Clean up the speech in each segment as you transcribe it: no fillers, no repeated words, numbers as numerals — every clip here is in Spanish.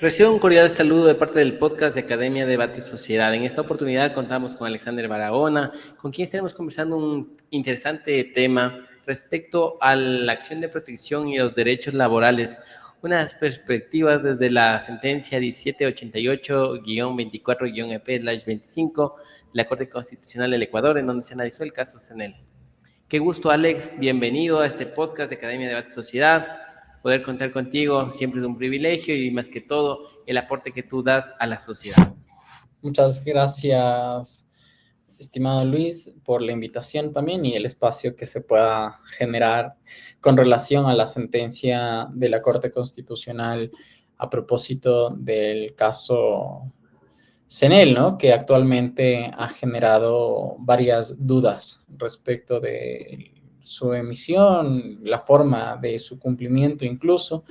Recibo un cordial saludo de parte del podcast de Academia Debate y Sociedad. En esta oportunidad contamos con Alexander Barahona, con quien estaremos conversando un interesante tema respecto a la acción de protección y los derechos laborales, unas perspectivas desde la sentencia 1788-24-EP/25 de la Corte Constitucional del Ecuador, en donde se analizó el caso CNEL. Qué gusto, Alex. Bienvenido a este podcast de Academia de Debate y Sociedad. Poder contar contigo siempre es un privilegio y más que todo el aporte que tú das a la sociedad. Muchas gracias, estimado Luis, por la invitación también y el espacio que se pueda generar con relación a la sentencia de la Corte Constitucional a propósito del caso CNEL, ¿no? Que actualmente ha generado varias dudas respecto de su emisión, la forma de su cumplimiento incluso.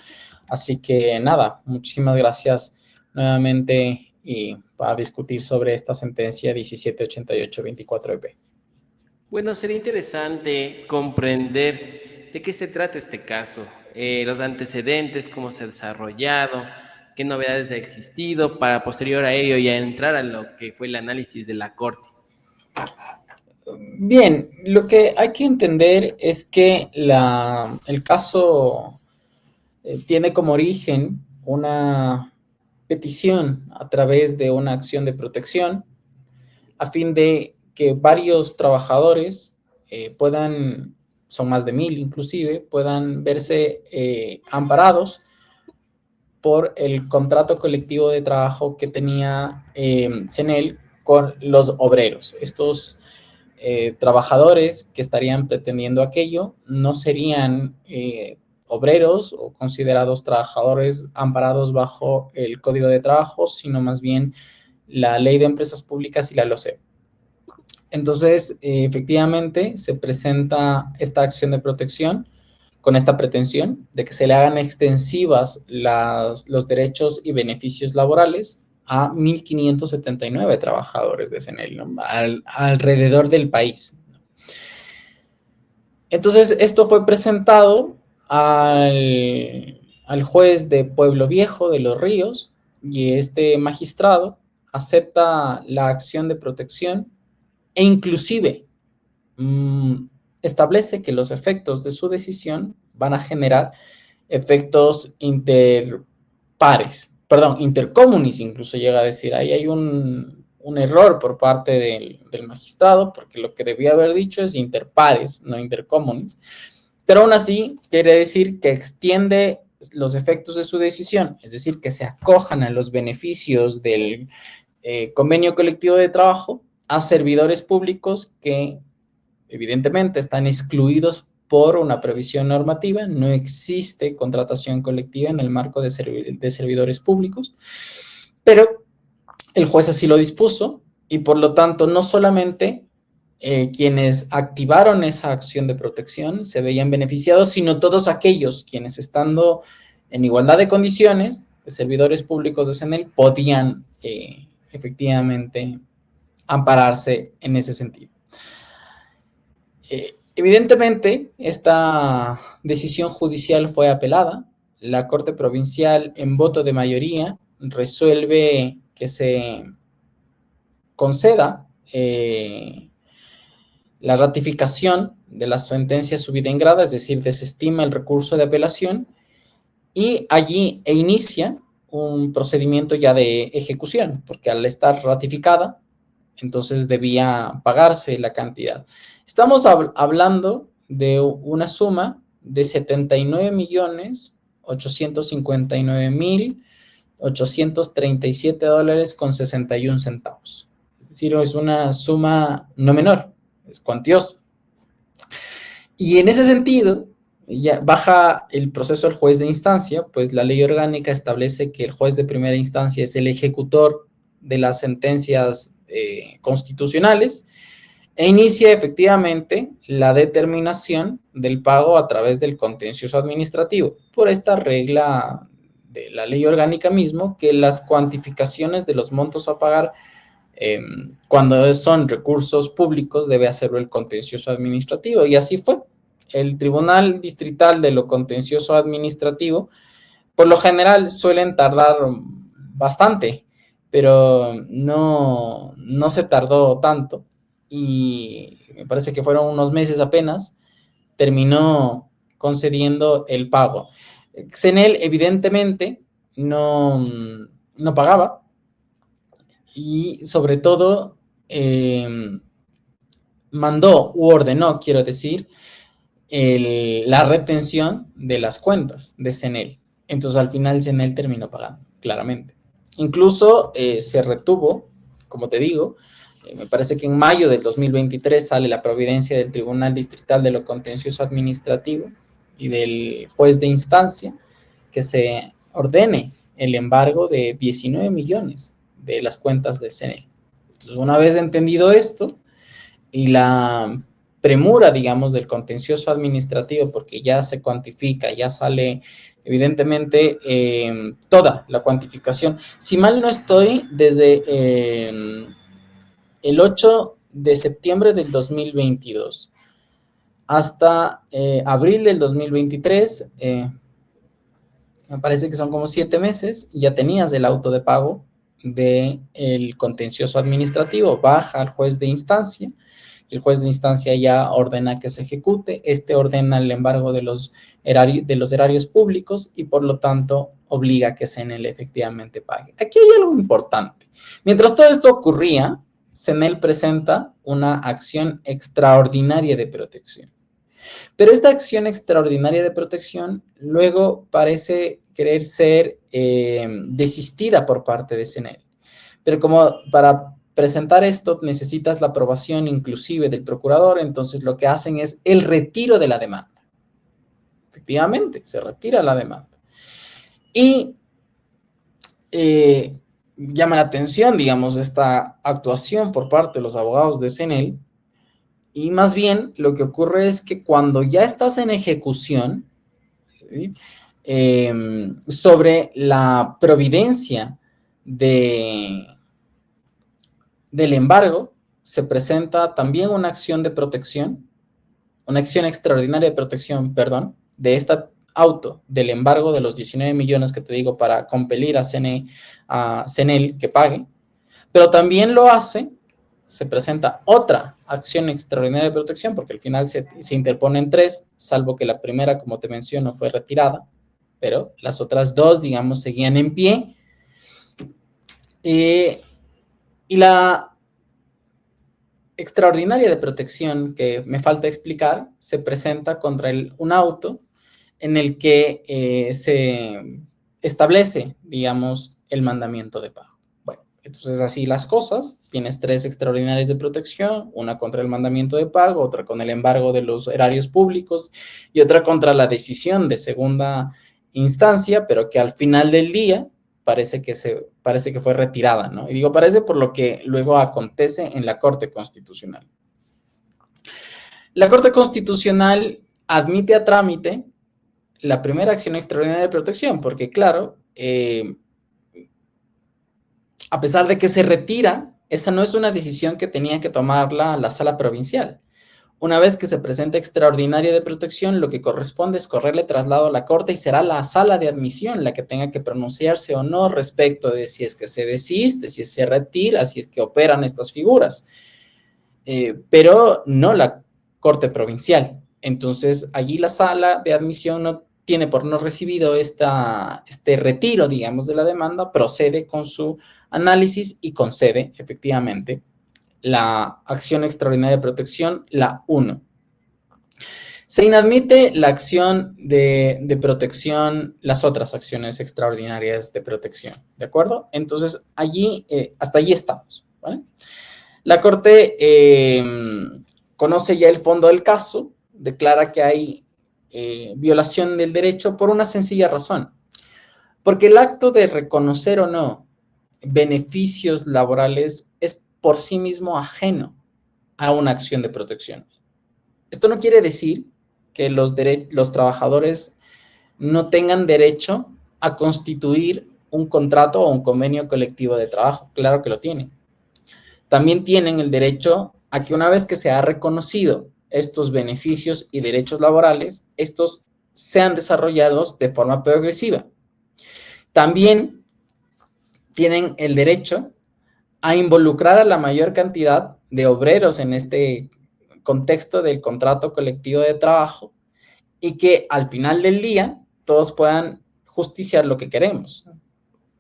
Así que nada, muchísimas gracias nuevamente y para discutir sobre esta sentencia 1788-24-EP. Bueno, sería interesante comprender de qué se trata este caso, los antecedentes, cómo se ha desarrollado, qué novedades ha existido, para posterior a ello ya entrar a lo que fue el análisis de la Corte. Bien, lo que hay que entender es que el caso tiene como origen una petición a través de una acción de protección a fin de que varios trabajadores son más de 1,000 inclusive, puedan verse amparados por el contrato colectivo de trabajo que tenía CNEL con los obreros. Estos trabajadores que estarían pretendiendo aquello no serían obreros o considerados trabajadores amparados bajo el Código de Trabajo, sino más bien la Ley de Empresas Públicas y la LOCEP. Entonces, efectivamente, se presenta esta acción de protección con esta pretensión de que se le hagan extensivas los derechos y beneficios laborales a 1,579 trabajadores de CNEL, ¿no? Alrededor del país. Entonces, esto fue presentado al juez de Pueblo Viejo de Los Ríos y este magistrado acepta la acción de protección e inclusive establece que los efectos de su decisión van a generar efectos intercomunis, incluso llega a decir. Ahí hay un error por parte del magistrado, porque lo que debía haber dicho es interpares, no intercomunis, pero aún así quiere decir que extiende los efectos de su decisión, es decir, que se acojan a los beneficios del convenio colectivo de trabajo a servidores públicos que evidentemente están excluidos por una previsión normativa. No existe contratación colectiva en el marco de servidores públicos, pero el juez así lo dispuso y por lo tanto no solamente quienes activaron esa acción de protección se veían beneficiados, sino todos aquellos quienes, estando en igualdad de condiciones de servidores públicos de CNEL, podían efectivamente ampararse en ese sentido. Evidentemente, esta decisión judicial fue apelada. La Corte Provincial, en voto de mayoría, resuelve que se conceda la ratificación de la sentencia subida en grada, es decir, desestima el recurso de apelación y allí inicia un procedimiento ya de ejecución, porque al estar ratificada, entonces debía pagarse la cantidad. Estamos hablando de una suma de 79,859,837 dólares con 61 centavos. Es decir, es una suma no menor, es cuantiosa. Y en ese sentido, ya baja el proceso al juez de instancia, pues la ley orgánica establece que el juez de primera instancia es el ejecutor de las sentencias constitucionales e inicia efectivamente la determinación del pago a través del contencioso administrativo, por esta regla de la ley orgánica mismo, que las cuantificaciones de los montos a pagar cuando son recursos públicos debe hacerlo el contencioso administrativo, y así fue. El Tribunal Distrital de lo Contencioso Administrativo, por lo general, suelen tardar bastante, pero no se tardó tanto y me parece que fueron unos meses apenas, terminó concediendo el pago. CNEL evidentemente no pagaba y sobre todo mandó u ordenó, quiero decir, la retención de las cuentas de CNEL. Entonces al final CNEL terminó pagando, claramente. Incluso se retuvo, como te digo, me parece que en mayo del 2023 sale la providencia del Tribunal Distrital de lo Contencioso Administrativo y del juez de instancia que se ordene el embargo de 19 millones de las cuentas de CNEL. Entonces, una vez entendido esto y la premura, digamos, del contencioso administrativo, porque ya se cuantifica, ya sale evidentemente toda la cuantificación. Si mal no estoy, desde el 8 de septiembre del 2022 hasta abril del 2023, me parece que son como 7 meses, ya tenías el auto de pago del contencioso administrativo, baja al juez de instancia, el juez de instancia ya ordena que se ejecute, ordena el embargo de los erarios públicos y por lo tanto obliga a que CNEL efectivamente pague. Aquí hay algo importante. Mientras todo esto ocurría, CNEL presenta una acción extraordinaria de protección. Pero esta acción extraordinaria de protección luego parece querer ser desistida por parte de CNEL. Pero como para presentar esto necesitas la aprobación inclusive del procurador, entonces lo que hacen es el retiro de la demanda. Efectivamente, se retira la demanda. Y llama la atención, digamos, esta actuación por parte de los abogados de CNEL. Y más bien lo que ocurre es que cuando ya estás en ejecución, ¿sí? Sobre la providencia del embargo, se presenta también una acción de protección, una acción extraordinaria de protección, perdón, de esta auto del embargo de los 19 millones que te digo para compelir a CNEL que pague, pero también lo hace, se presenta otra acción extraordinaria de protección, porque al final se interponen 3, salvo que la primera, como te menciono, fue retirada, pero las otras 2, digamos, seguían en pie. Y la extraordinaria de protección que me falta explicar se presenta contra un auto en el que se establece, digamos, el mandamiento de pago. Bueno, entonces así las cosas, tienes 3 extraordinarias de protección, una contra el mandamiento de pago, otra con el embargo de los erarios públicos y otra contra la decisión de segunda instancia, pero que al final del día parece que fue retirada, ¿no? Y digo parece por lo que luego acontece en la Corte Constitucional. La Corte Constitucional admite a trámite la primera acción extraordinaria de protección, porque claro, a pesar de que se retira, esa no es una decisión que tenía que tomar la sala provincial. Una vez que se presenta extraordinaria de protección, lo que corresponde es correrle traslado a la Corte y será la sala de admisión la que tenga que pronunciarse o no respecto de si es que se desiste, si se retira, si es que operan estas figuras. Pero no la Corte Provincial. Entonces, allí la sala de admisión no tiene por no recibido este retiro, digamos, de la demanda, procede con su análisis y concede, efectivamente, la acción extraordinaria de protección, la 1. Se inadmite la acción de protección, las otras acciones extraordinarias de protección, ¿de acuerdo? Entonces, allí, hasta allí estamos, ¿vale? La Corte conoce ya el fondo del caso, declara que hay violación del derecho por una sencilla razón, porque el acto de reconocer o no beneficios laborales es por sí mismo ajeno a una acción de protección. Esto no quiere decir que los trabajadores no tengan derecho a constituir un contrato o un convenio colectivo de trabajo. Claro que lo tienen. También tienen el derecho a que una vez que se ha reconocido estos beneficios y derechos laborales, estos sean desarrollados de forma progresiva. También tienen el derecho a involucrar a la mayor cantidad de obreros en este contexto del contrato colectivo de trabajo y que al final del día todos puedan justiciar lo que queremos.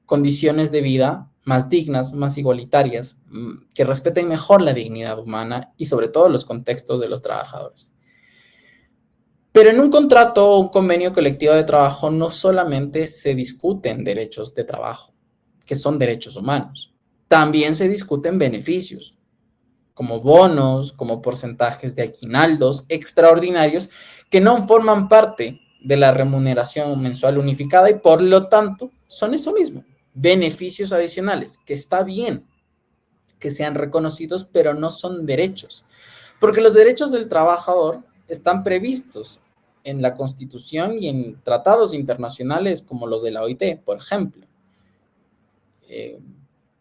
Condiciones de vida más dignas, más igualitarias, que respeten mejor la dignidad humana y sobre todo los contextos de los trabajadores. Pero en un contrato o un convenio colectivo de trabajo no solamente se discuten derechos de trabajo, que son derechos humanos, también se discuten beneficios, como bonos, como porcentajes de aguinaldos extraordinarios que no forman parte de la remuneración mensual unificada y por lo tanto son eso mismo, beneficios adicionales, que está bien que sean reconocidos, pero no son derechos, porque los derechos del trabajador están previstos en la Constitución y en tratados internacionales como los de la OIT, por ejemplo.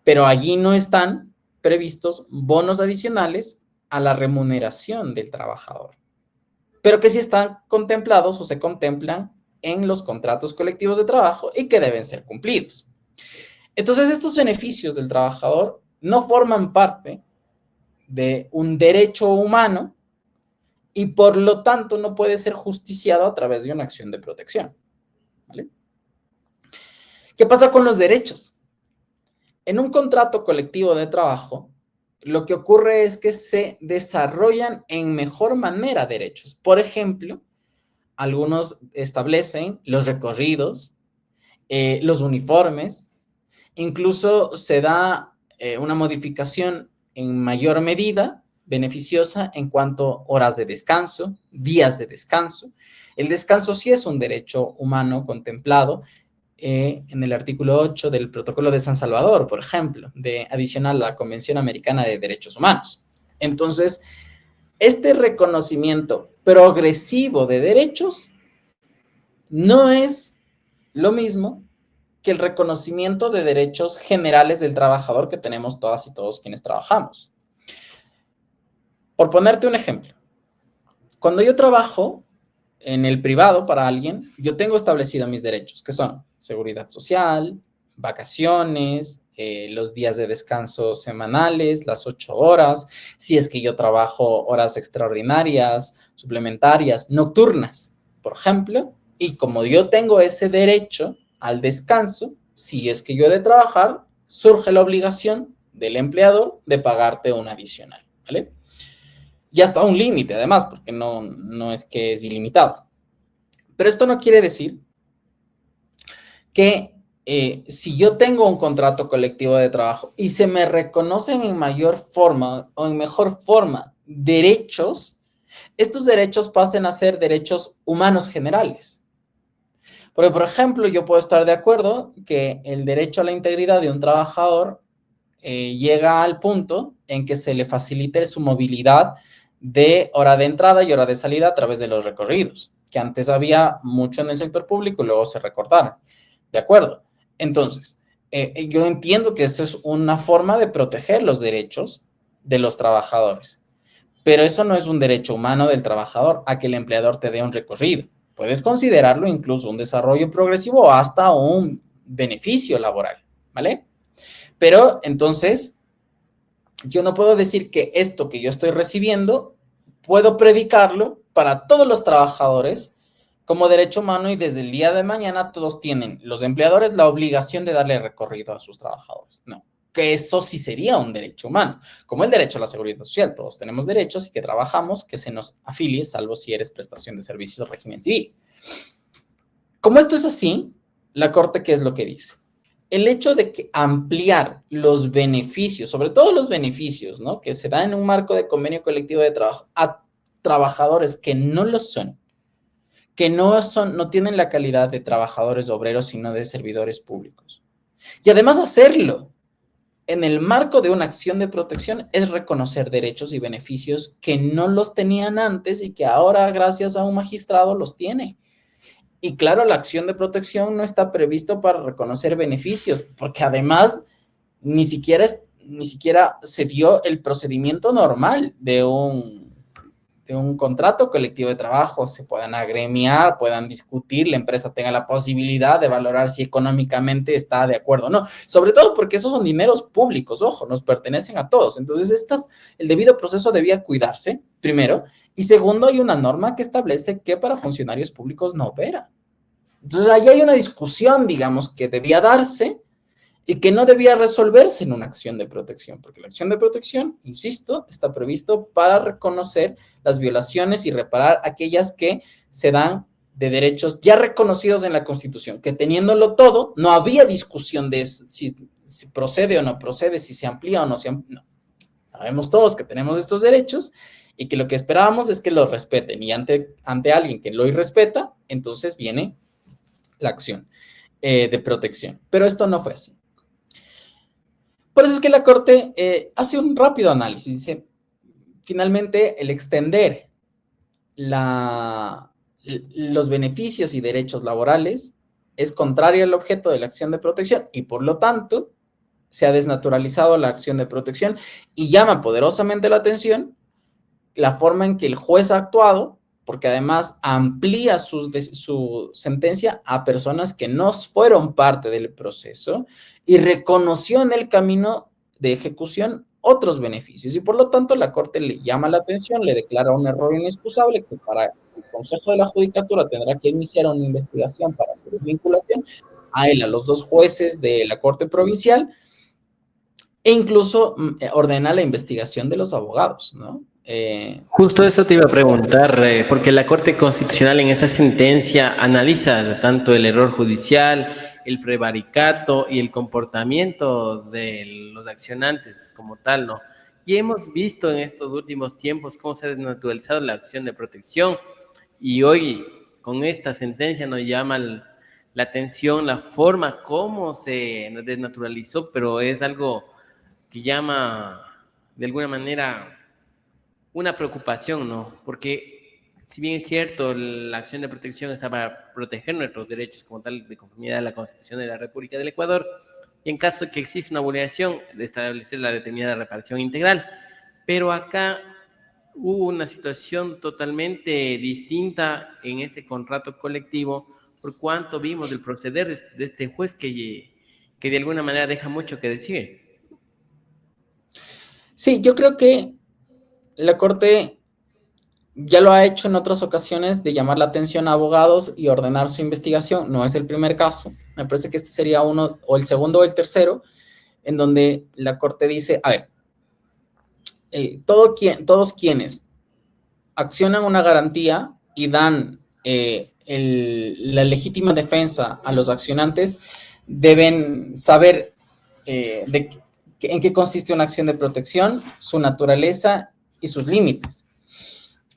Pero allí no están previstos bonos adicionales a la remuneración del trabajador, pero que sí están contemplados o se contemplan en los contratos colectivos de trabajo y que deben ser cumplidos. Entonces, estos beneficios del trabajador no forman parte de un derecho humano y por lo tanto no puede ser justiciado a través de una acción de protección. ¿Vale? ¿Qué pasa con los derechos? En un contrato colectivo de trabajo, lo que ocurre es que se desarrollan en mejor manera derechos. Por ejemplo, algunos establecen los recorridos, los uniformes, incluso se da una modificación en mayor medida beneficiosa en cuanto a horas de descanso, días de descanso. El descanso sí es un derecho humano contemplado en el artículo 8 del Protocolo de San Salvador, por ejemplo, adicional a la Convención Americana de Derechos Humanos. Entonces, este reconocimiento progresivo de derechos no es lo mismo que el reconocimiento de derechos generales del trabajador que tenemos todas y todos quienes trabajamos. Por ponerte un ejemplo, cuando yo trabajo en el privado para alguien, yo tengo establecidos mis derechos, que son seguridad social, vacaciones, los días de descanso semanales, las 8 horas, si es que yo trabajo horas extraordinarias, suplementarias, nocturnas, por ejemplo, y como yo tengo ese derecho al descanso, si es que yo he de trabajar, surge la obligación del empleador de pagarte un adicional, ¿vale? Y hasta un límite, además, porque no es que es ilimitado. Pero esto no quiere decir que si yo tengo un contrato colectivo de trabajo y se me reconocen en mayor forma o en mejor forma derechos, estos derechos pasen a ser derechos humanos generales. Porque, por ejemplo, yo puedo estar de acuerdo que el derecho a la integridad de un trabajador llega al punto en que se le facilite su movilidad de hora de entrada y hora de salida a través de los recorridos, que antes había mucho en el sector público y luego se recortaron. ¿De acuerdo? Entonces, yo entiendo que eso es una forma de proteger los derechos de los trabajadores, pero eso no es un derecho humano del trabajador a que el empleador te dé un recorrido. Puedes considerarlo incluso un desarrollo progresivo o hasta un beneficio laboral, ¿vale? Pero entonces, yo no puedo decir que esto que yo estoy recibiendo, puedo predicarlo para todos los trabajadores como derecho humano y desde el día de mañana todos tienen, los empleadores, la obligación de darle recorrido a sus trabajadores. No, que eso sí sería un derecho humano, como el derecho a la seguridad social. Todos tenemos derechos y que trabajamos, que se nos afilie, salvo si eres prestación de servicios régimen civil. Como esto es así, la Corte, ¿qué es lo que dice? El hecho de que ampliar los beneficios, sobre todo los beneficios, ¿no?, que se dan en un marco de convenio colectivo de trabajo a trabajadores que no lo son, que no tienen la calidad de trabajadores obreros, sino de servidores públicos. Y además hacerlo en el marco de una acción de protección es reconocer derechos y beneficios que no los tenían antes y que ahora, gracias a un magistrado, los tiene. Y claro, la acción de protección no está previsto para reconocer beneficios, porque además ni siquiera se dio el procedimiento normal de un contrato colectivo de trabajo, se puedan agremiar, puedan discutir, la empresa tenga la posibilidad de valorar si económicamente está de acuerdo o no. Sobre todo porque esos son dineros públicos, ojo, nos pertenecen a todos. Entonces, el debido proceso debía cuidarse, primero. Y segundo, hay una norma que establece que para funcionarios públicos no opera. Entonces, ahí hay una discusión, digamos, que debía darse y que no debía resolverse en una acción de protección, porque la acción de protección, insisto, está previsto para reconocer las violaciones y reparar aquellas que se dan de derechos ya reconocidos en la Constitución, que teniéndolo todo, no había discusión de si procede o no procede, si se amplía o no se amplía. No. Sabemos todos que tenemos estos derechos y que lo que esperábamos es que los respeten, y ante alguien que lo irrespeta, entonces viene la acción de protección. Pero esto no fue así. Por eso es que la Corte hace un rápido análisis. Dice, finalmente, el extender los beneficios y derechos laborales es contrario al objeto de la acción de protección y, por lo tanto, se ha desnaturalizado la acción de protección y llama poderosamente la atención la forma en que el juez ha actuado, porque además amplía su sentencia a personas que no fueron parte del proceso y reconoció en el camino de ejecución otros beneficios. Y por lo tanto, la Corte le llama la atención, le declara un error inexcusable que para el Consejo de la Judicatura tendrá que iniciar una investigación para su desvinculación a él, a los dos jueces de la Corte Provincial, e incluso ordena la investigación de los abogados, ¿no? Justo eso te iba a preguntar, porque la Corte Constitucional en esa sentencia analiza tanto el error judicial, el prevaricato y el comportamiento de los accionantes como tal, ¿no? Y hemos visto en estos últimos tiempos cómo se ha desnaturalizado la acción de protección, y hoy con esta sentencia nos llama la atención la forma como se desnaturalizó, pero es algo que llama de alguna manera una preocupación, ¿no? Porque si bien es cierto, la acción de protección está para proteger nuestros derechos como tal de conformidad a la Constitución de la República del Ecuador, y en caso de que exista una vulneración, de establecer la determinada reparación integral. Pero acá hubo una situación totalmente distinta en este contrato colectivo, por cuanto vimos el proceder de este juez que de alguna manera deja mucho que decir. Sí, yo creo que la Corte ya lo ha hecho en otras ocasiones de llamar la atención a abogados y ordenar su investigación. No es el primer caso. Me parece que este sería uno, o el segundo o el tercero, en donde la Corte dice, a ver, todos quienes accionan una garantía y dan la legítima defensa a los accionantes deben saber en qué consiste una acción de protección, su naturaleza y sus límites.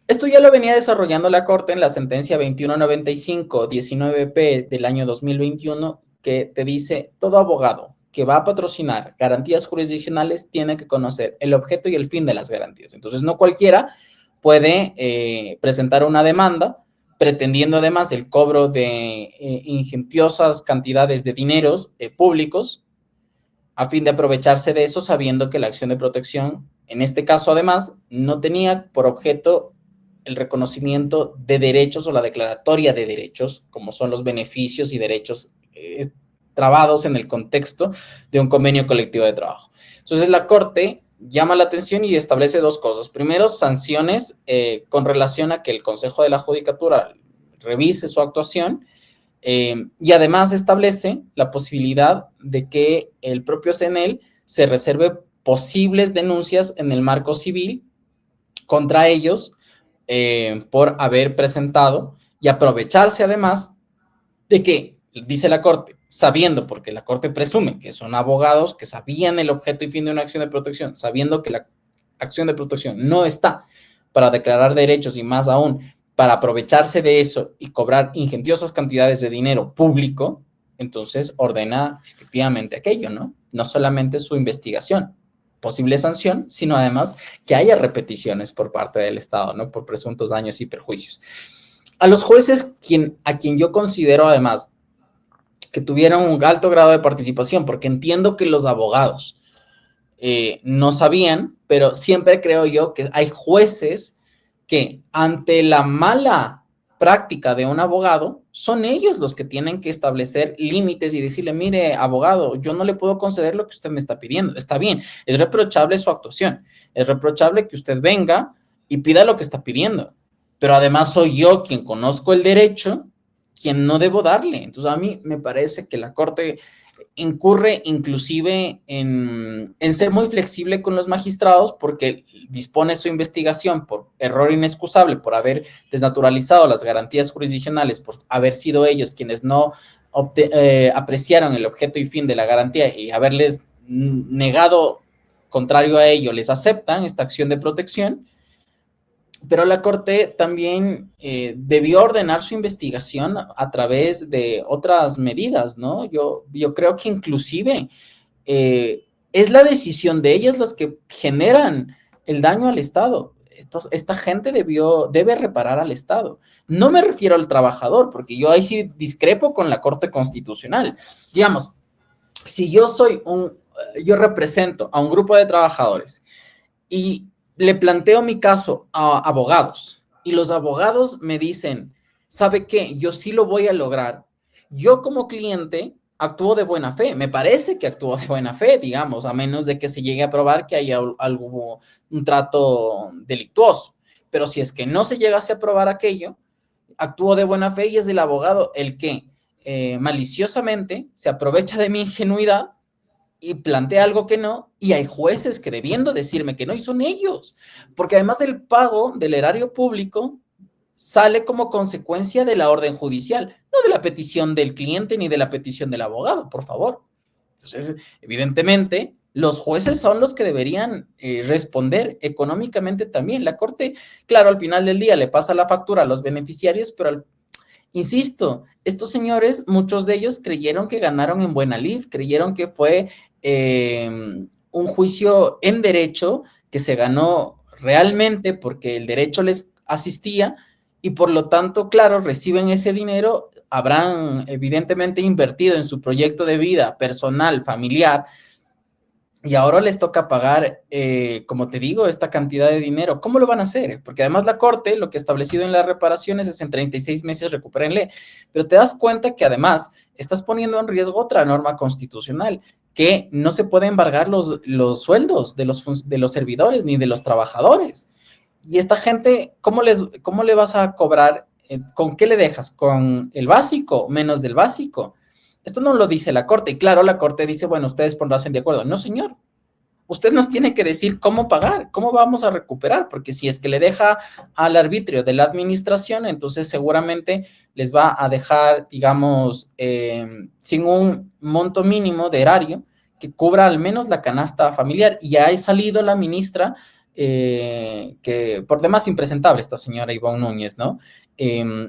Esto ya lo venía desarrollando la Corte en la sentencia 2195-19P del año 2021, que te dice, todo abogado que va a patrocinar garantías jurisdiccionales tiene que conocer el objeto y el fin de las garantías. Entonces, no cualquiera puede presentar una demanda pretendiendo además el cobro de ingentiosas cantidades de dineros públicos a fin de aprovecharse de eso, sabiendo que la acción de protección, en este caso además, no tenía por objeto el reconocimiento de derechos o la declaratoria de derechos, como son los beneficios y derechos trabados en el contexto de un convenio colectivo de trabajo. Entonces, la Corte llama la atención y establece dos cosas. Primero, sanciones con relación a que el Consejo de la Judicatura revise su actuación, y además establece la posibilidad de que el propio CNEL se reserve posibles denuncias en el marco civil contra ellos por haber presentado y aprovecharse además de que, dice la Corte, sabiendo, porque la Corte presume que son abogados que sabían el objeto y fin de una acción de protección, sabiendo que la acción de protección no está para declarar derechos y más aún para aprovecharse de eso y cobrar ingentiosas cantidades de dinero público, entonces ordena efectivamente aquello, ¿no? No solamente su investigación, posible sanción, sino además que haya repeticiones por parte del Estado, ¿no? Por presuntos daños y perjuicios. A los jueces, a quien yo considero además que tuvieron un alto grado de participación, porque entiendo que los abogados no sabían, pero siempre creo yo que hay jueces que ante la mala práctica de un abogado, son ellos los que tienen que establecer límites y decirle, mire, abogado, yo no le puedo conceder lo que usted me está pidiendo. Está bien, es reprochable su actuación, es reprochable que usted venga y pida lo que está pidiendo, pero además soy yo quien conozco el derecho, quien no debo darle. Entonces a mí me parece que la Corte incurre inclusive en ser muy flexible con los magistrados porque dispone su investigación por error inexcusable, por haber desnaturalizado las garantías jurisdiccionales, por haber sido ellos quienes no apreciaron el objeto y fin de la garantía y haberles negado, contrario a ello, les aceptan esta acción de protección. Pero la Corte también debió ordenar su investigación a través de otras medidas, ¿no? Yo creo que inclusive es la decisión de ellas las que generan el daño al Estado. Esta gente debe reparar al Estado. No me refiero al trabajador, porque yo ahí sí discrepo con la Corte Constitucional. Digamos, si yo represento a un grupo de trabajadores y le planteo mi caso a abogados y los abogados me dicen, ¿sabe qué? Yo sí lo voy a lograr. Yo como cliente actúo de buena fe. Me parece que actúo de buena fe, digamos, a menos de que se llegue a probar que haya un trato delictuoso. Pero si es que no se llegase a probar aquello, actúo de buena fe y es el abogado el que maliciosamente se aprovecha de mi ingenuidad y plantea algo que no, y hay jueces que debiendo decirme que no, y son ellos, porque además el pago del erario público sale como consecuencia de la orden judicial, no de la petición del cliente ni de la petición del abogado, por favor. Entonces, evidentemente, los jueces son los que deberían responder económicamente también. La Corte, claro, al final del día le pasa la factura a los beneficiarios, pero insisto, estos señores, muchos de ellos creyeron que ganaron en buena lid, creyeron que fue un juicio en derecho que se ganó realmente porque el derecho les asistía y por lo tanto, claro, reciben ese dinero, habrán evidentemente invertido en su proyecto de vida personal, familiar, y ahora les toca pagar, como te digo, esta cantidad de dinero. ¿Cómo lo van a hacer? Porque además la Corte, lo que ha establecido en las reparaciones es en 36 meses recupérenle. Pero te das cuenta que además estás poniendo en riesgo otra norma constitucional, que no se puede embargar los sueldos de los servidores ni de los trabajadores. Y esta gente, ¿cómo le vas a cobrar? ¿Con qué le dejas? ¿Con el básico? ¿Menos del básico? Esto no lo dice la Corte. Y claro, la Corte dice, bueno, ustedes pondrán de acuerdo. No, señor. Usted nos tiene que decir cómo pagar, cómo vamos a recuperar, porque si es que le deja al arbitrio de la administración, entonces seguramente les va a dejar, digamos, sin un monto mínimo de erario que cubra al menos la canasta familiar. Y ya ha salido la ministra, que por demás impresentable, esta señora Ivonne Núñez, ¿no?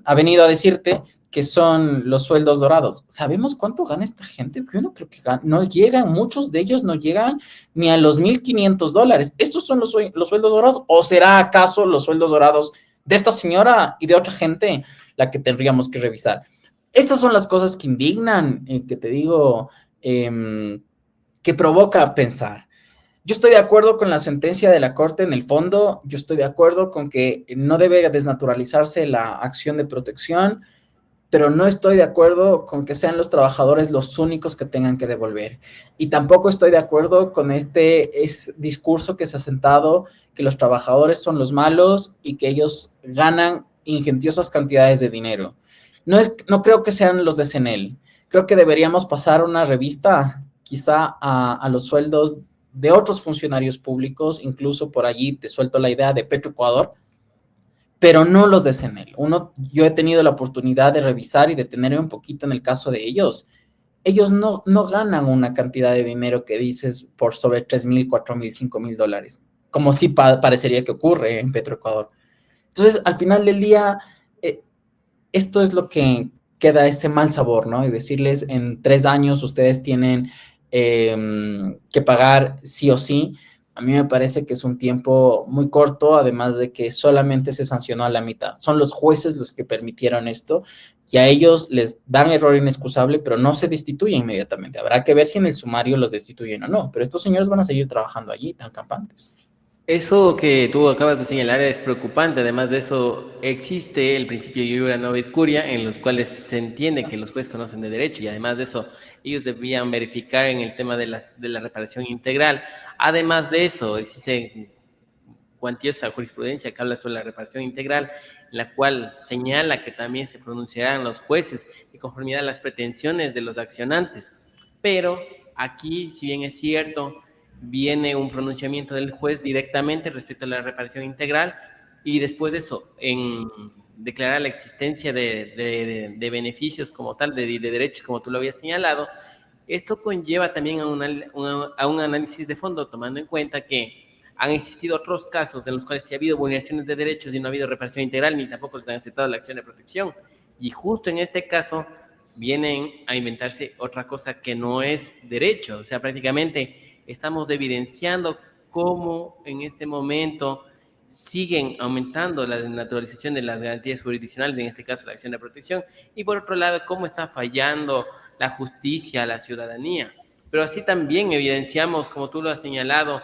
Ha venido a decirte que son los sueldos dorados. ¿Sabemos cuánto gana esta gente? Yo no creo que no llegan, muchos de ellos no llegan ni a los $1,500. ¿Estos son los sueldos dorados? ¿O será acaso los sueldos dorados de esta señora y de otra gente la que tendríamos que revisar? Estas son las cosas que indignan, que te digo, que provoca pensar. Yo estoy de acuerdo con la sentencia de la Corte en el fondo, yo estoy de acuerdo con que no debe desnaturalizarse la acción de protección, pero no estoy de acuerdo con que sean los trabajadores los únicos que tengan que devolver. Y tampoco estoy de acuerdo con este discurso que se ha sentado que los trabajadores son los malos y que ellos ganan ingentiosas cantidades de dinero. No creo que sean los de CNEL. Creo que deberíamos pasar una revista quizá a los sueldos de otros funcionarios públicos, incluso por allí te suelto la idea de Petroecuador, pero no los de CNEL. Yo he tenido la oportunidad de revisar y detenerme un poquito en el caso de ellos. Ellos no ganan una cantidad de dinero que dices por sobre $3,000, $4,000, $5,000, como sí parecería que ocurre en Petroecuador. Entonces, al final del día, esto es lo que queda ese mal sabor, ¿no? Y decirles, en 3 años ustedes tienen que pagar sí o sí. A mí me parece que es un tiempo muy corto, además de que solamente se sancionó a la mitad. Son los jueces los que permitieron esto y a ellos les dan error inexcusable, pero no se destituyen inmediatamente. Habrá que ver si en el sumario los destituyen o no, pero estos señores van a seguir trabajando allí tan campantes. Eso que tú acabas de señalar es preocupante. Además de eso, existe el principio iura no et curia, en los cuales se entiende que los jueces conocen de derecho, y además de eso, ellos debían verificar en el tema de la reparación integral. Además de eso, existe cuantiosa jurisprudencia que habla sobre la reparación integral, la cual señala que también se pronunciarán los jueces de conformidad a las pretensiones de los accionantes. Pero aquí, si bien es cierto, viene un pronunciamiento del juez directamente respecto a la reparación integral, y después de eso, en declarar la existencia de beneficios como tal, de derechos como tú lo habías señalado. Esto conlleva también a un análisis de fondo, tomando en cuenta que han existido otros casos en los cuales sí ha habido vulneraciones de derechos y no ha habido reparación integral, ni tampoco les han aceptado la acción de protección. Y justo en este caso vienen a inventarse otra cosa que no es derecho. O sea, prácticamente estamos evidenciando cómo en este momento siguen aumentando la desnaturalización de las garantías jurisdiccionales, en este caso la acción de protección, y por otro lado, cómo está fallando la justicia a la ciudadanía. Pero así también evidenciamos, como tú lo has señalado,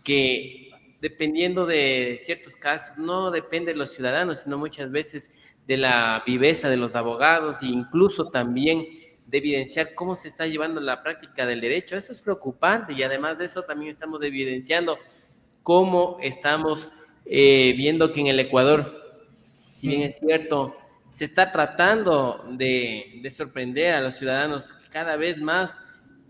que dependiendo de ciertos casos, no depende de los ciudadanos, sino muchas veces de la viveza de los abogados, e incluso también de evidenciar cómo se está llevando la práctica del derecho. Eso es preocupante, y además de eso también estamos evidenciando cómo estamos viendo que en el Ecuador, si bien es cierto, se está tratando de sorprender a los ciudadanos cada vez más.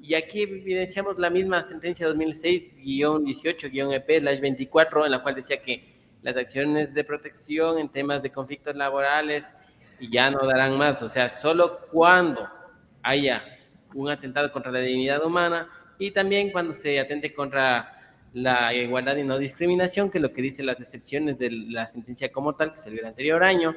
Y aquí evidenciamos la misma sentencia 2006-18-EP/24, en la cual decía que las acciones de protección en temas de conflictos laborales ya no darán más. O sea, solo cuando haya un atentado contra la dignidad humana, y también cuando se atente contra la igualdad y no discriminación, que es lo que dicen las excepciones de la sentencia como tal, que salió el anterior año,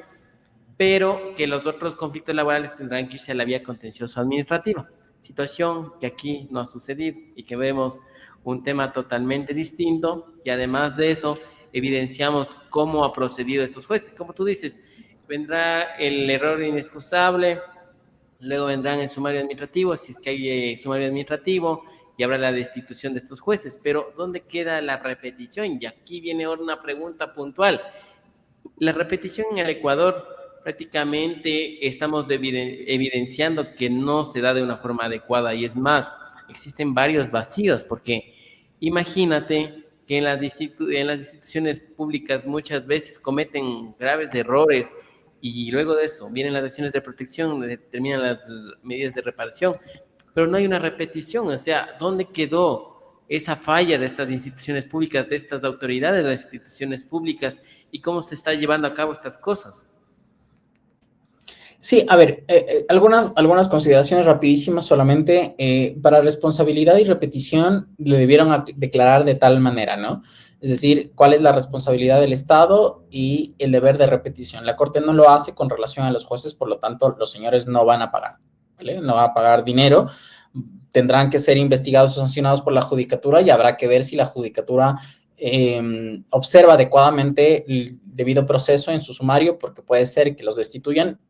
pero que los otros conflictos laborales tendrán que irse a la vía contencioso administrativa. Situación que aquí no ha sucedido y que vemos un tema totalmente distinto, y además de eso evidenciamos cómo ha procedido estos jueces. Como tú dices, vendrá el error inexcusable, luego vendrán el sumario administrativo, si es que hay sumario administrativo, y habrá la destitución de estos jueces. Pero ¿dónde queda la repetición? Y aquí viene ahora una pregunta puntual. La repetición en el Ecuador, prácticamente estamos evidenciando que no se da de una forma adecuada, y es más, existen varios vacíos, porque imagínate que en las instituciones públicas muchas veces cometen graves errores, y luego de eso vienen las acciones de protección, determinan las medidas de reparación, pero no hay una repetición. O sea, ¿dónde quedó esa falla de estas instituciones públicas, de estas autoridades de las instituciones públicas, y cómo se está llevando a cabo estas cosas? Sí, a ver, algunas consideraciones rapidísimas solamente. Para responsabilidad y repetición le debieron declarar de tal manera, ¿no? Es decir, cuál es la responsabilidad del Estado y el deber de repetición. La Corte no lo hace con relación a los jueces, por lo tanto, los señores no van a pagar, ¿vale? No van a pagar dinero, tendrán que ser investigados o sancionados por la Judicatura, y habrá que ver si la Judicatura observa adecuadamente el debido proceso en su sumario, porque puede ser que los destituyan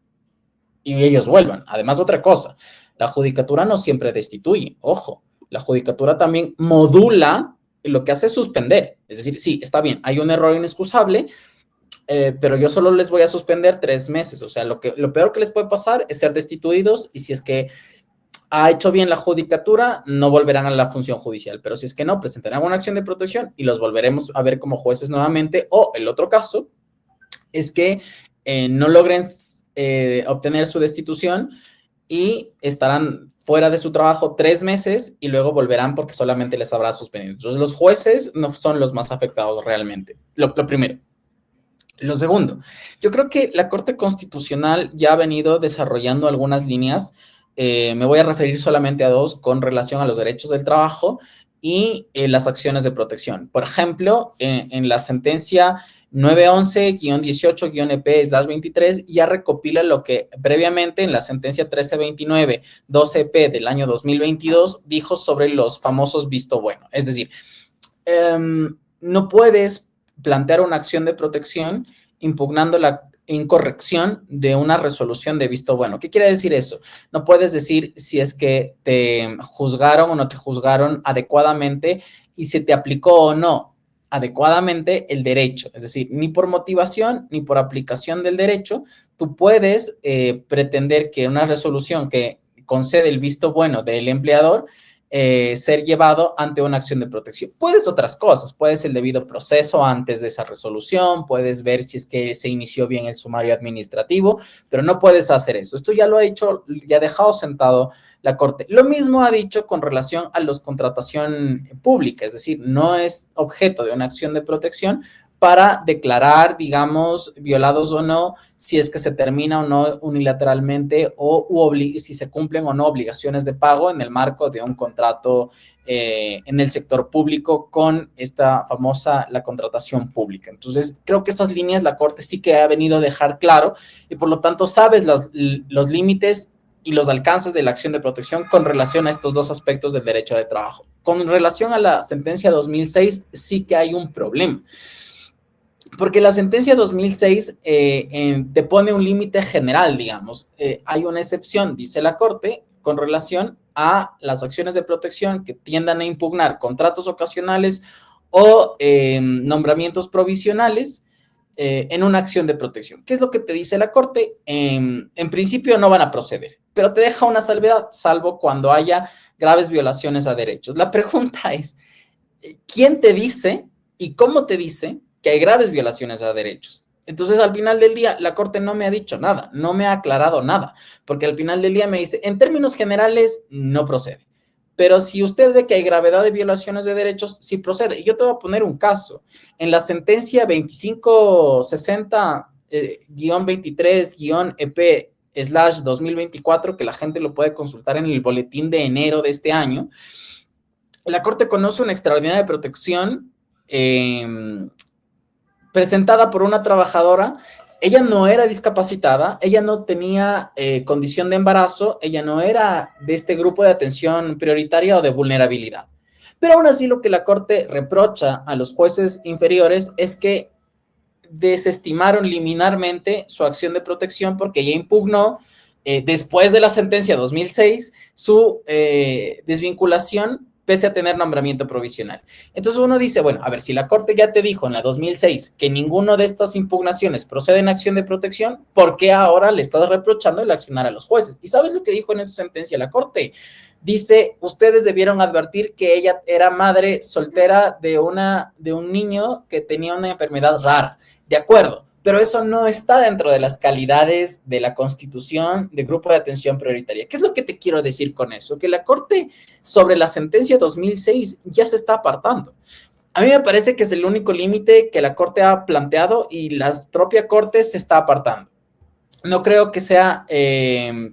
y ellos vuelvan. Además, otra cosa, la judicatura no siempre destituye, ojo, la judicatura también modula, lo que hace es suspender. Es decir, sí, está bien, hay un error inexcusable, pero yo solo les voy a suspender 3 meses. O sea, lo peor que les puede pasar es ser destituidos, y si es que ha hecho bien la judicatura, no volverán a la función judicial, pero si es que no, presentarán una acción de protección y los volveremos a ver como jueces nuevamente. O el otro caso es que no logren obtener su destitución y estarán fuera de su trabajo 3 meses y luego volverán porque solamente les habrá suspendido. Entonces, los jueces no son los más afectados realmente. Lo primero. Lo segundo, yo creo que la Corte Constitucional ya ha venido desarrollando algunas líneas. Me voy a referir solamente a dos con relación a los derechos del trabajo y las acciones de protección. Por ejemplo, en la sentencia 911-18-EP/23 ya recopila lo que previamente en la sentencia 1329-12EP del año 2022 dijo sobre los famosos visto bueno. Es decir, no puedes plantear una acción de protección impugnando la incorrección de una resolución de visto bueno. ¿Qué quiere decir eso? No puedes decir si es que te juzgaron o no te juzgaron adecuadamente y si te aplicó o no. adecuadamente el derecho. Es decir, ni por motivación ni por aplicación del derecho, tú puedes pretender que una resolución que concede el visto bueno del empleador ser llevado ante una acción de protección. Puedes otras cosas, puedes el debido proceso antes de esa resolución, puedes ver si es que se inició bien el sumario administrativo, pero no puedes hacer eso. Esto ya lo ha dicho, ya ha dejado sentado la Corte. Lo mismo ha dicho con relación a la contratación pública, es decir, no es objeto de una acción de protección para declarar, digamos, violados o no, si es que se termina o no unilateralmente o si se cumplen o no obligaciones de pago en el marco de un contrato en el sector público con esta famosa, la contratación pública. Entonces, creo que esas líneas la Corte sí que ha venido a dejar claro y por lo tanto sabes los límites y los alcances de la acción de protección con relación a estos dos aspectos del derecho de trabajo. Con relación a la sentencia 2006, sí que hay un problema. Porque la sentencia 2006 te pone un límite general, digamos. Hay una excepción, dice la Corte, con relación a las acciones de protección que tiendan a impugnar contratos ocasionales o nombramientos provisionales en una acción de protección. ¿Qué es lo que te dice la Corte? En principio no van a proceder, pero te deja una salvedad, salvo cuando haya graves violaciones a derechos. La pregunta es, ¿quién te dice y cómo te dice que hay graves violaciones a derechos? Entonces, al final del día, la Corte no me ha dicho nada, no me ha aclarado nada, porque al final del día me dice, en términos generales, no procede. Pero si usted ve que hay gravedad de violaciones de derechos, sí procede. Y yo te voy a poner un caso. En la sentencia 2560-23-EP/2024, que la gente lo puede consultar en el boletín de enero de este año, la Corte conoce una extraordinaria protección presentada por una trabajadora. Ella no era discapacitada, ella no tenía condición de embarazo, ella no era de este grupo de atención prioritaria o de vulnerabilidad. Pero aún así lo que la Corte reprocha a los jueces inferiores es que desestimaron liminarmente su acción de protección porque ella impugnó, después de la sentencia 2006, su desvinculación pese a tener nombramiento provisional. Entonces uno dice, bueno, a ver, si la Corte ya te dijo en la 2006 que ninguno de estas impugnaciones procede en acción de protección, ¿por qué ahora le estás reprochando el accionar a los jueces? ¿Y sabes lo que dijo en esa sentencia la Corte? Dice, ustedes debieron advertir que ella era madre soltera de un niño que tenía una enfermedad rara. De acuerdo, pero eso no está dentro de las calidades de la Constitución de grupo de atención prioritaria. ¿Qué es lo que te quiero decir con eso? Que la Corte sobre la sentencia 2006 ya se está apartando. A mí me parece que es el único límite que la Corte ha planteado y la propia Corte se está apartando. No creo que sea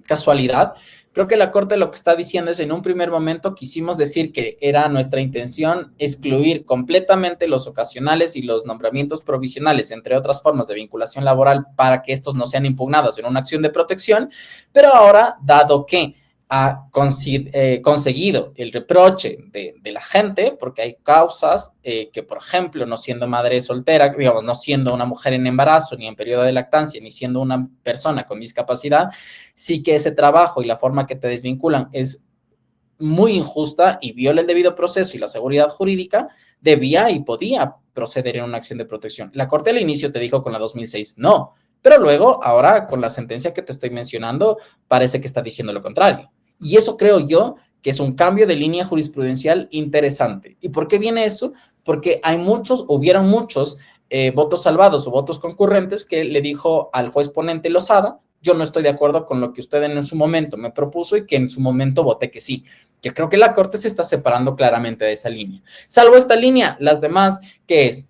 casualidad. Creo que la Corte lo que está diciendo es, en un primer momento quisimos decir que era nuestra intención excluir completamente los ocasionales y los nombramientos provisionales, entre otras formas de vinculación laboral, para que estos no sean impugnados en una acción de protección, pero ahora, dado que ha conseguido el reproche de la gente, porque hay causas que, por ejemplo, no siendo madre soltera, digamos, no siendo una mujer en embarazo, ni en periodo de lactancia, ni siendo una persona con discapacidad, sí que ese trabajo y la forma que te desvinculan es muy injusta y viola el debido proceso y la seguridad jurídica, debía y podía proceder en una acción de protección. La Corte al inicio te dijo con la 2006 no, pero luego, ahora con la sentencia que te estoy mencionando, parece que está diciendo lo contrario. Y eso creo yo que es un cambio de línea jurisprudencial interesante. ¿Y por qué viene eso? Porque hubieron muchos votos salvados o votos concurrentes que le dijo al juez ponente Lozada, yo no estoy de acuerdo con lo que usted en su momento me propuso y que en su momento voté que sí. Yo creo que la Corte se está separando claramente de esa línea. Salvo esta línea, las demás, que es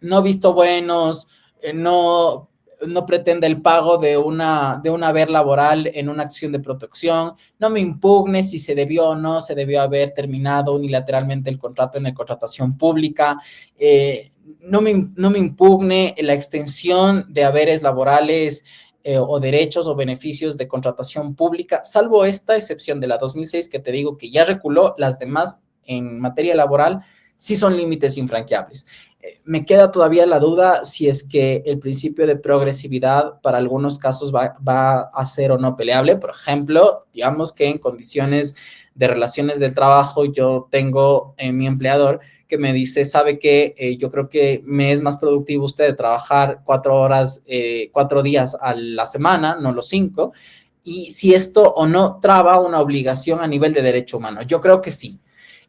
no visto buenos, no pretende el pago de un haber laboral en una acción de protección, no me impugne si se debió o no se debió haber terminado unilateralmente el contrato en la contratación pública, no me impugne la extensión de haberes laborales o derechos o beneficios de contratación pública, salvo esta excepción de la 2006 que te digo que ya reculó. Las demás en materia laboral sí son límites infranqueables. Me queda todavía la duda si es que el principio de progresividad para algunos casos va a ser o no peleable. Por ejemplo, digamos que en condiciones de relaciones del trabajo yo tengo mi empleador que me dice, ¿sabe qué? Yo creo que me es más productivo usted trabajar 4 horas, 4 días a la semana, no los 5, y si esto o no traba una obligación a nivel de derecho humano. Yo creo que sí.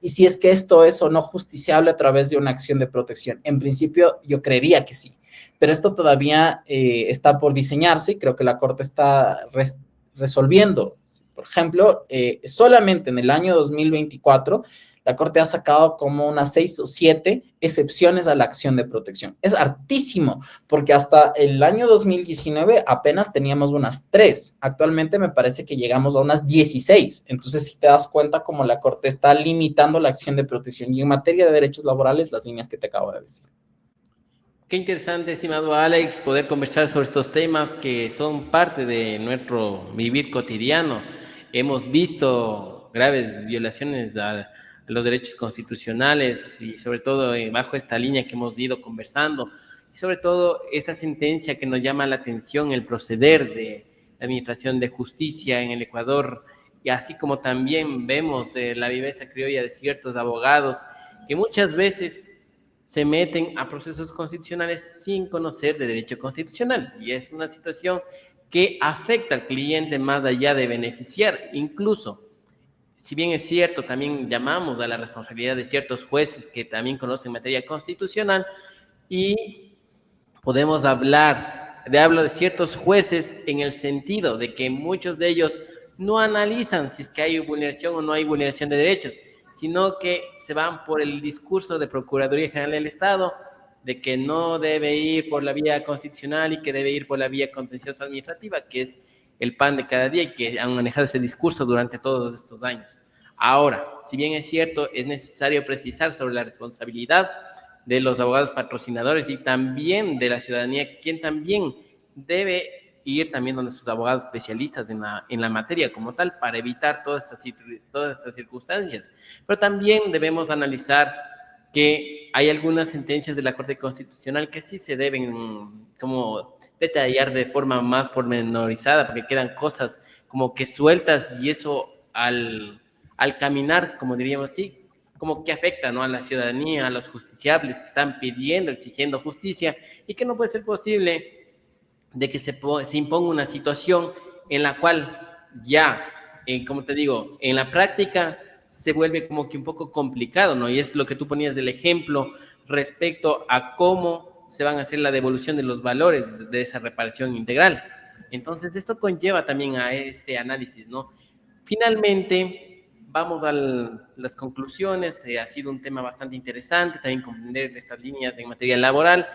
Y si es que esto es o no justiciable a través de una acción de protección. En principio, yo creería que sí, pero esto todavía está por diseñarse y creo que la Corte está resolviendo. Por ejemplo, solamente en el año 2024, la Corte ha sacado como unas 6 o 7 excepciones a la acción de protección. Es hartísimo, porque hasta el año 2019 apenas teníamos unas 3. Actualmente me parece que llegamos a unas 16. Entonces, si te das cuenta cómo la Corte está limitando la acción de protección y en materia de derechos laborales, las líneas que te acabo de decir. Qué interesante, estimado Alex, poder conversar sobre estos temas que son parte de nuestro vivir cotidiano. Hemos visto graves violaciones a los derechos constitucionales y sobre todo bajo esta línea que hemos ido conversando y sobre todo esta sentencia que nos llama la atención, el proceder de la Administración de Justicia en el Ecuador, y así como también vemos la viveza criolla de ciertos abogados que muchas veces se meten a procesos constitucionales sin conocer de derecho constitucional, y es una situación que afecta al cliente más allá de beneficiar. Incluso, si bien es cierto, también llamamos a la responsabilidad de ciertos jueces que también conocen materia constitucional, y podemos hablo de ciertos jueces en el sentido de que muchos de ellos no analizan si es que hay vulneración o no hay vulneración de derechos, sino que se van por el discurso de Procuraduría General del Estado de que no debe ir por la vía constitucional y que debe ir por la vía contenciosa administrativa, que es el pan de cada día y que han manejado ese discurso durante todos estos años. Ahora, si bien es cierto, es necesario precisar sobre la responsabilidad de los abogados patrocinadores y también de la ciudadanía, quien también debe ir también donde sus abogados especialistas en la materia como tal para evitar todas estas circunstancias. Pero también debemos analizar que hay algunas sentencias de la Corte Constitucional que sí se deben como detallar de forma más pormenorizada, porque quedan cosas como que sueltas y eso al caminar, como diríamos así, como que afecta, ¿no?, a la ciudadanía, a los justiciables que están pidiendo, exigiendo justicia, y que no puede ser posible de que se imponga una situación en la cual ya, como te digo, en la práctica se vuelve como que un poco complicado, ¿no? Y es lo que tú ponías del ejemplo respecto a cómo se van a hacer la devolución de los valores de esa reparación integral. Entonces, esto conlleva también a este análisis, ¿no? Finalmente, vamos a las conclusiones. Ha sido un tema bastante interesante, también comprender estas líneas en materia laboral.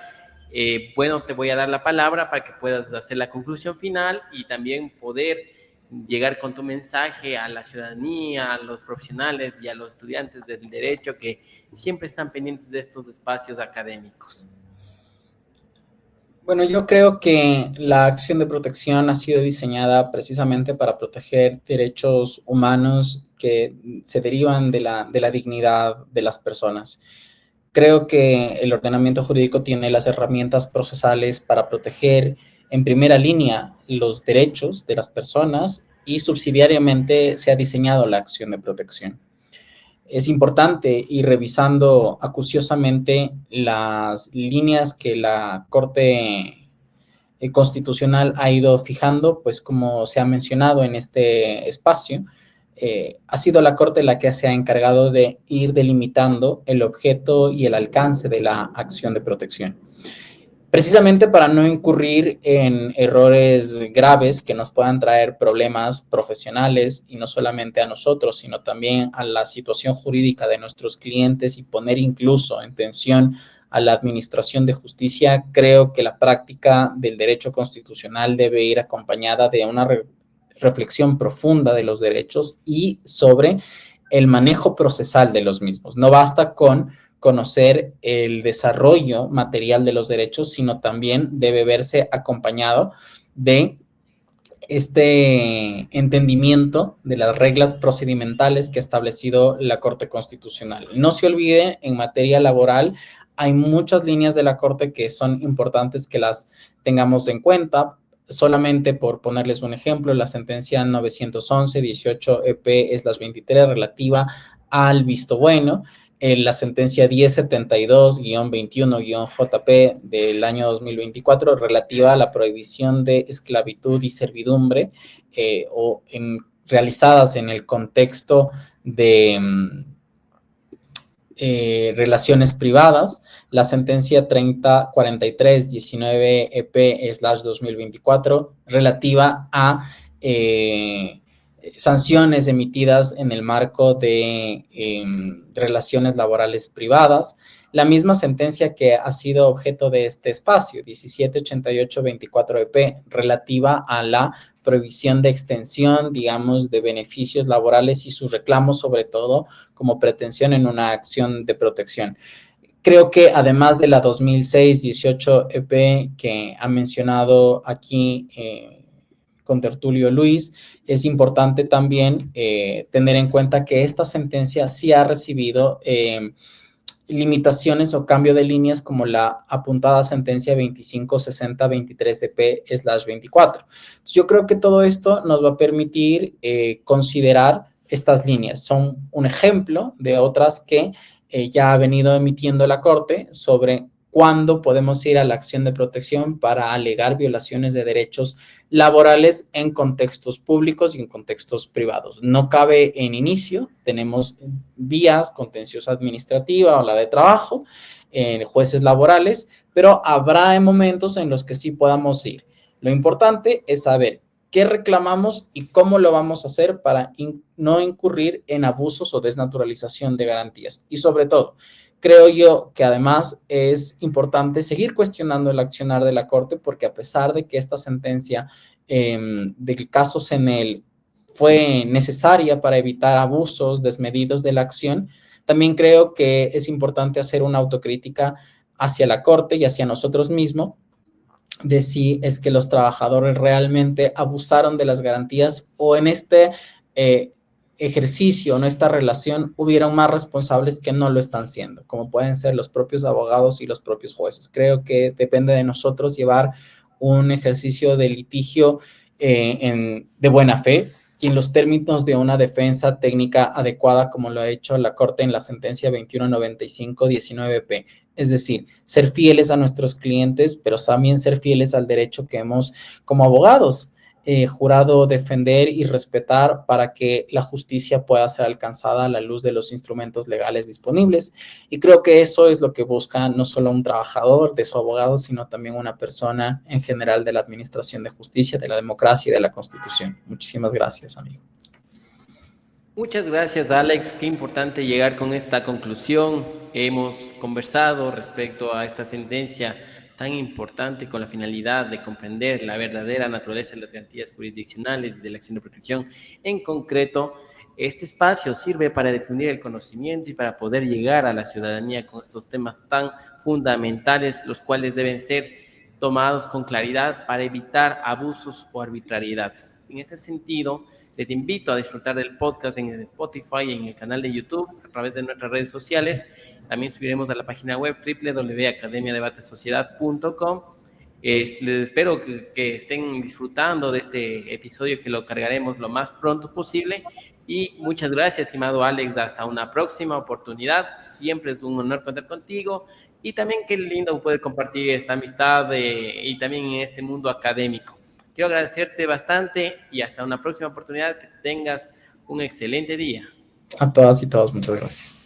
Bueno, te voy a dar la palabra para que puedas hacer la conclusión final y también poder llegar con tu mensaje a la ciudadanía, a los profesionales y a los estudiantes del derecho que siempre están pendientes de estos espacios académicos. Bueno, yo creo que la acción de protección ha sido diseñada precisamente para proteger derechos humanos que se derivan de la dignidad de las personas. Creo que el ordenamiento jurídico tiene las herramientas procesales para proteger en primera línea los derechos de las personas y subsidiariamente se ha diseñado la acción de protección. Es importante ir revisando acuciosamente las líneas que la Corte Constitucional ha ido fijando, pues como se ha mencionado en este espacio, ha sido la Corte la que se ha encargado de ir delimitando el objeto y el alcance de la acción de protección. Precisamente para no incurrir en errores graves que nos puedan traer problemas profesionales y no solamente a nosotros, sino también a la situación jurídica de nuestros clientes y poner incluso en tensión a la administración de justicia, creo que la práctica del derecho constitucional debe ir acompañada de una reflexión profunda de los derechos y sobre el manejo procesal de los mismos. No basta con conocer el desarrollo material de los derechos, sino también debe verse acompañado de este entendimiento de las reglas procedimentales que ha establecido la Corte Constitucional. No se olvide, en materia laboral hay muchas líneas de la Corte que son importantes que las tengamos en cuenta. Solamente por ponerles un ejemplo, la sentencia 911-18 EP es las 23 relativa al visto bueno, la sentencia 1072-21-JP del año 2024 relativa a la prohibición de esclavitud y servidumbre realizadas en el contexto de relaciones privadas, la sentencia 3043-19-EP/2024 relativa a sanciones emitidas en el marco de relaciones laborales privadas, la misma sentencia que ha sido objeto de este espacio, 1788-24-EP, relativa a la prohibición de extensión, digamos, de beneficios laborales y sus reclamos, sobre todo, como pretensión en una acción de protección. Creo que además de la 2006-18-EP que ha mencionado aquí con Tertulio Luis, es importante también tener en cuenta que esta sentencia sí ha recibido limitaciones o cambio de líneas como la apuntada sentencia 2560-23-EP/24. Yo creo que todo esto nos va a permitir considerar estas líneas. Son un ejemplo de otras que ya ha venido emitiendo la Corte sobre cuándo podemos ir a la acción de protección para alegar violaciones de derechos laborales en contextos públicos y en contextos privados. No cabe en inicio, tenemos vías, contenciosa administrativa o la de trabajo, jueces laborales, pero habrá momentos en los que sí podamos ir. Lo importante es saber qué reclamamos y cómo lo vamos a hacer para no incurrir en abusos o desnaturalización de garantías. Y sobre todo, creo yo que además es importante seguir cuestionando el accionar de la Corte, porque a pesar de que esta sentencia del caso Cenel fue necesaria para evitar abusos desmedidos de la acción, también creo que es importante hacer una autocrítica hacia la Corte y hacia nosotros mismos de si es que los trabajadores realmente abusaron de las garantías o en este ejercicio, en esta relación, hubieron más responsables que no lo están siendo, como pueden ser los propios abogados y los propios jueces. Creo que depende de nosotros llevar un ejercicio de litigio de buena fe y en los términos de una defensa técnica adecuada, como lo ha hecho la Corte en la sentencia 2195-19P. Es decir, ser fieles a nuestros clientes, pero también ser fieles al derecho que hemos, como abogados, jurado defender y respetar para que la justicia pueda ser alcanzada a la luz de los instrumentos legales disponibles. Y creo que eso es lo que busca no solo un trabajador de su abogado, sino también una persona en general de la administración de justicia, de la democracia y de la Constitución. Muchísimas gracias, amigo. Muchas gracias, Alex. Qué importante llegar con esta conclusión. Hemos conversado respecto a esta sentencia tan importante con la finalidad de comprender la verdadera naturaleza de las garantías jurisdiccionales y de la acción de protección. En concreto, este espacio sirve para difundir el conocimiento y para poder llegar a la ciudadanía con estos temas tan fundamentales, los cuales deben ser tomados con claridad para evitar abusos o arbitrariedades. En ese sentido, les invito a disfrutar del podcast en Spotify y en el canal de YouTube a través de nuestras redes sociales. También subiremos a la página web www.academiadebatesociedad.com. Les espero que estén disfrutando de este episodio, que lo cargaremos lo más pronto posible. Y muchas gracias, estimado Alex. Hasta una próxima oportunidad. Siempre es un honor contar contigo. Y también qué lindo poder compartir esta amistad y también en este mundo académico. Quiero agradecerte bastante y hasta una próxima oportunidad. Que tengas un excelente día. A todas y todos, muchas gracias.